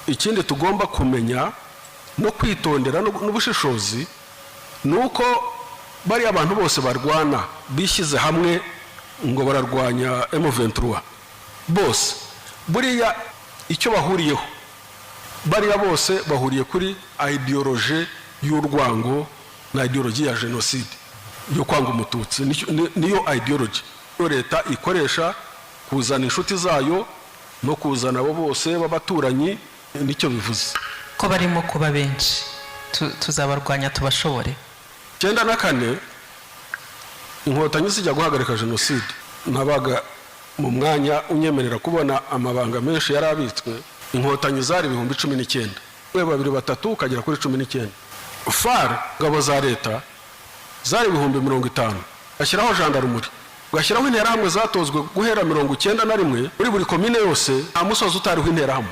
ikindi tugomba kumenya no kwitondera n'ubushishozi nuko bari abantu bose barwana bishyize hamwe ngo bararwanya M23 bose buriya icyo bahuriyeho bariya bose bahuriye kuri ideology y'urwango na ideology ya genocide yo kwanga umututsi niyo ideology leta ikoresha kuzana inshuti zayo no kuzana abo bose babaturanyi nicyo bivuze ko barimo kuba benshi tuzabarwanya tubashobore 94 inkotanyi zijya guhagarika genocide nabaga mu mwanya unyemerera kubona amabanga menshi yarabitswe inkotanyi zari 19 we babiri batatu kagera kuri 19 FAR ngabo za leta zari 50 ashyiraho gendarmerie gashyiraho interahamwe zatozwe guhera 91 muri buri komine yose amusozo utariho interahamwe